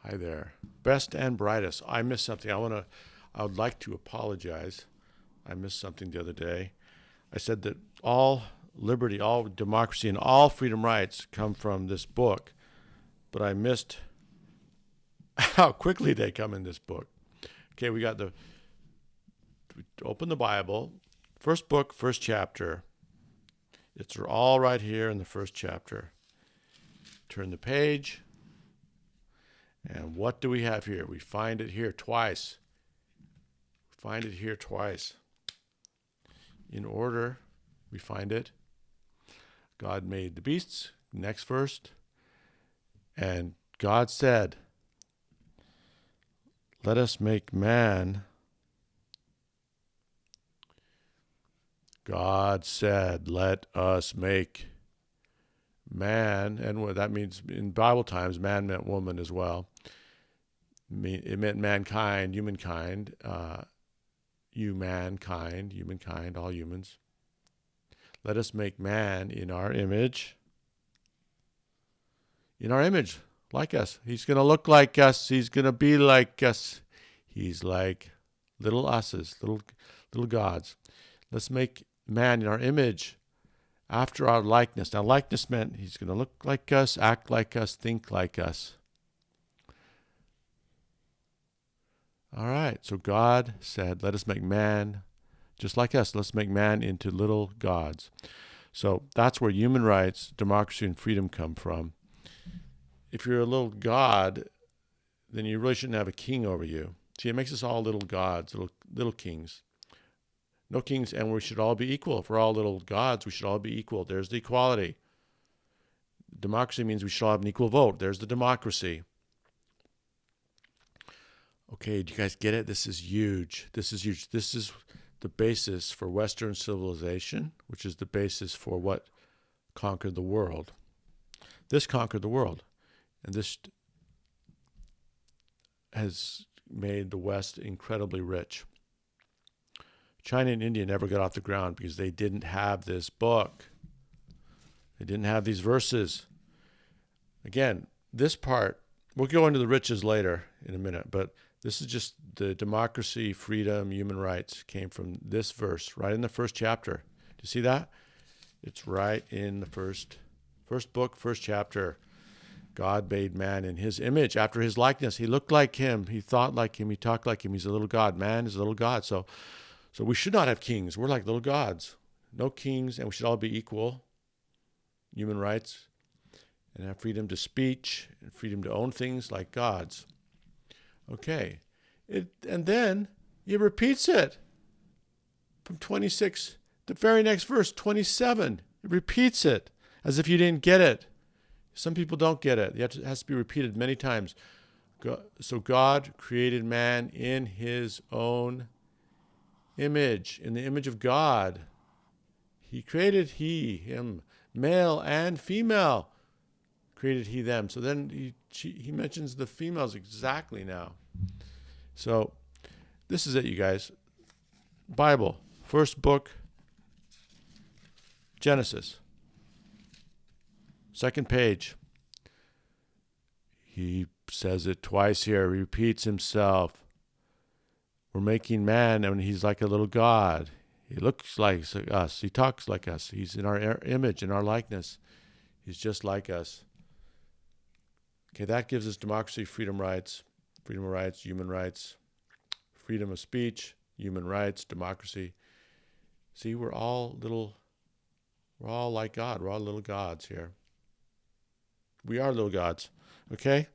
Hi there. Best and brightest. I missed something. I would like to apologize. I missed something the other day. I said that all liberty, all democracy, and all freedom rights come from this book, but I missed how quickly they come in this book. Okay, open the Bible, first book, first chapter. It's all right here in the first chapter. Turn the page, and what do we have here? We find it here twice. Find it here twice. In order, we find it. God made the beasts, next verse. And God said, let us make man. God said, let us make man. And what that means in Bible times, man meant woman as well. It meant mankind, humankind, humankind, all humans. Let us make man in our image. In our image, like us. He's going to look like us. He's going to be like us. He's like little us's, little gods. Let's make man in our image, after our likeness. Now, likeness meant he's going to look like us, act like us, think like us. All right, so God said, let us make man just like us. Let's make man into little gods. So that's where human rights, democracy, and freedom come from. If you're a little god, then you really shouldn't have a king over you. See, it makes us all little gods, little kings. No kings, and we should all be equal. If we're all little gods, we should all be equal. There's the equality. Democracy means we should all have an equal vote. There's the democracy. Okay, do you guys get it? This is huge. This is huge. This is the basis for Western civilization, which is the basis for what conquered the world. This conquered the world. And this has made the West incredibly rich. China and India never got off the ground because they didn't have this book. They didn't have these verses. Again, this part, we'll go into the riches later in a minute, but this is just the democracy, freedom, human rights came from this verse, right in the first chapter. Do you see that? It's right in the first book, first chapter. God made man in his image, after his likeness. He looked like him. He thought like him. He talked like him. He's a little God. Man is a little God. So we should not have kings. We're like little gods. No kings, and we should all be equal. Human rights, and have freedom to speech, and freedom to own things like gods. Okay. And then he repeats it from 26, the very next verse, 27. It repeats it as if you didn't get it. Some people don't get it. It has to be repeated many times. So God created man in his own image, in the image of God. He created him, male and female. Created he them. So then he mentions the females exactly now. So this is it, you guys. Bible, first book, Genesis. Second page. He says it twice here, he repeats himself. We're making man, and he's like a little God. He looks like us. He talks like us. He's in our image, in our likeness. He's just like us. Okay, that gives us democracy, freedom of rights, human rights, freedom of speech, human rights, democracy. See, we're all like God. We're all little gods here. We are little gods, okay?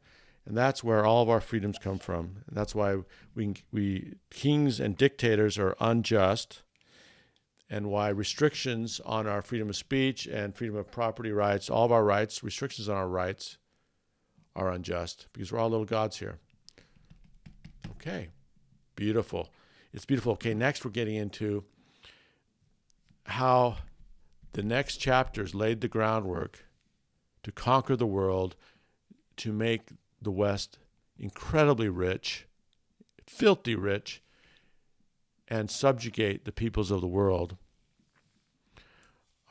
And that's where all of our freedoms come from. And that's why we kings and dictators are unjust, and why restrictions on our freedom of speech and freedom of property rights, all of our rights, restrictions on our rights are unjust, because we're all little gods here. Okay, beautiful. It's beautiful. Okay, next we're getting into how the next chapters laid the groundwork to conquer the world, to make the West incredibly rich, filthy rich, and subjugate the peoples of the world.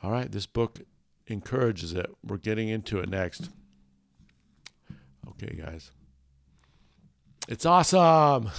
All right, this book encourages it. We're getting into it next. Okay, guys. It's awesome.